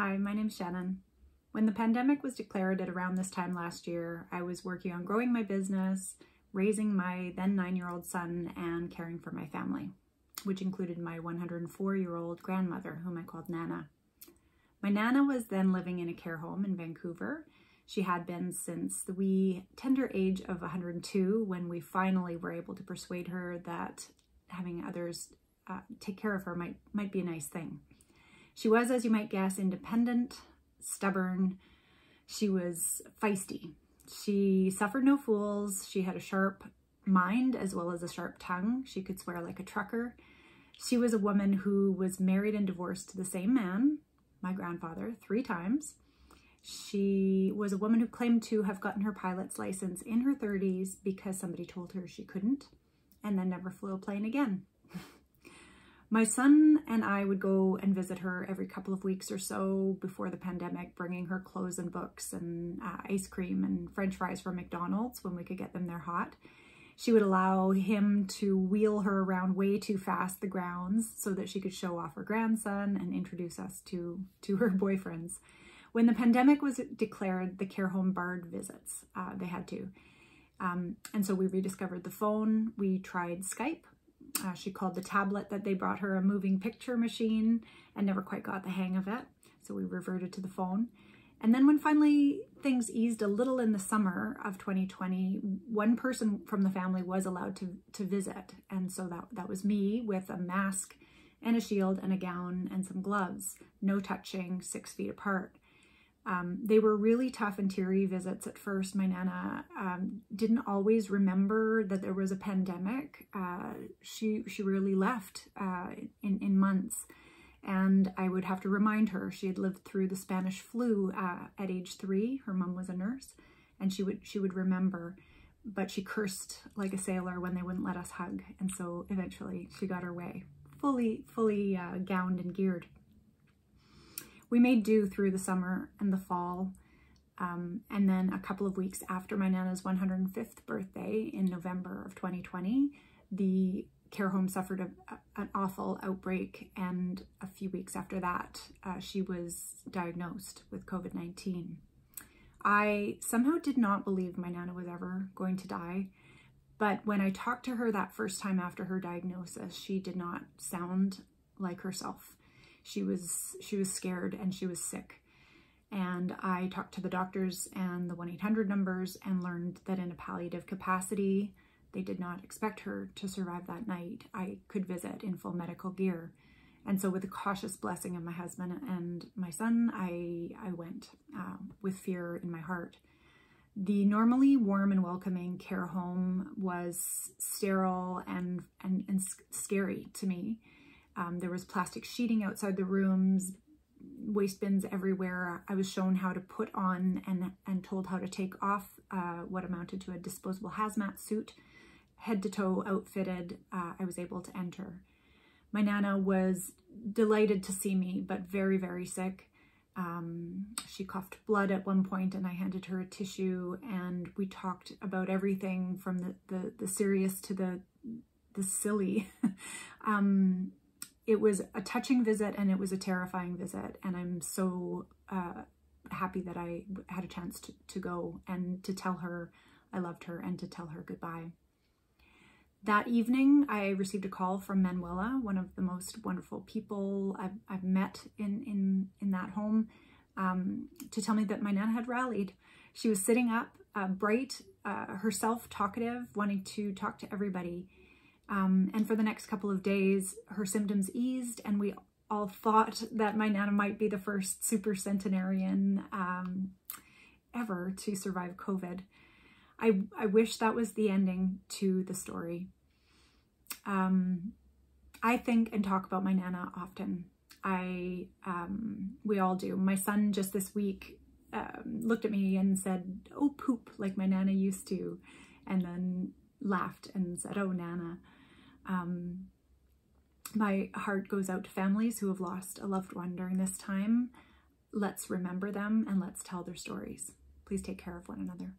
Hi, my name's Shannon. When the pandemic was declared at around this time last year, I was working on growing my business, raising my then 9-year-old son, and caring for my family, which included my 104-year-old grandmother, whom I called Nana. My Nana was then living in a care home in Vancouver. She had been since the wee tender age of 102, when we finally were able to persuade her that having others take care of her might be a nice thing. She was, as you might guess, independent, stubborn. She was feisty. She suffered no fools. She had a sharp mind as well as a sharp tongue. She could swear like a trucker. She was a woman who was married and divorced to the same man, my grandfather, 3 times. She was a woman who claimed to have gotten her pilot's license in her 30s because somebody told her she couldn't, and then never flew a plane again. My son and I would go and visit her every couple of weeks or so before the pandemic, bringing her clothes and books and ice cream and French fries from McDonald's when we could get them there hot. She would allow him to wheel her around way too fast the grounds so that she could show off her grandson and introduce us to her boyfriends. When the pandemic was declared, the care home barred visits. They had to. And so we rediscovered the phone. We tried Skype. She called the tablet that they brought her a moving picture machine and never quite got the hang of it. So we reverted to the phone. And then when finally things eased a little in the summer of 2020, one person from the family was allowed to visit. And so that was me with a mask and a shield and a gown and some gloves, no touching, 6 feet apart. They were really tough and teary visits at first. My Nana didn't always remember that there was a pandemic. She really left in months, and I would have to remind her. She had lived through the Spanish flu at age 3. Her mom was a nurse, and she would remember, but she cursed like a sailor when they wouldn't let us hug, and so eventually she got her way, fully gowned and geared. We made do through the summer and the fall, and then a couple of weeks after my Nana's 105th birthday in November of 2020, the care home suffered an awful outbreak, and a few weeks after that, she was diagnosed with COVID-19. I somehow did not believe my Nana was ever going to die, but when I talked to her that first time after her diagnosis, she did not sound like herself. She was scared and she was sick. And I talked to the doctors and the 1-800 numbers and learned that in a palliative capacity, they did not expect her to survive that night. I could visit in full medical gear. And so with the cautious blessing of my husband and my son, I went with fear in my heart. The normally warm and welcoming care home was sterile and scary to me. There was plastic sheeting outside the rooms, waste bins everywhere. I was shown how to put on and told how to take off what amounted to a disposable hazmat suit, head to toe outfitted. I was able to enter. My Nana was delighted to see me, but very, very sick. She coughed blood at one point, and I handed her a tissue, and we talked about everything from the serious to the silly. It was a touching visit and it was a terrifying visit, and I'm so happy that I had a chance to go and to tell her I loved her and to tell her goodbye. That evening, I received a call from Manuela, one of the most wonderful people I've met in that home, to tell me that my Nana had rallied. She was sitting up, bright, herself talkative, wanting to talk to everybody. And for the next couple of days, her symptoms eased, and we all thought that my Nana might be the first super centenarian ever to survive COVID. I wish that was the ending to the story. I think and talk about my Nana often. We all do. My son just this week looked at me and said, "Oh, poop," like my Nana used to, and then laughed and said, "Oh, Nana." My heart goes out to families who have lost a loved one during this time. Let's remember them and let's tell their stories. Please take care of one another.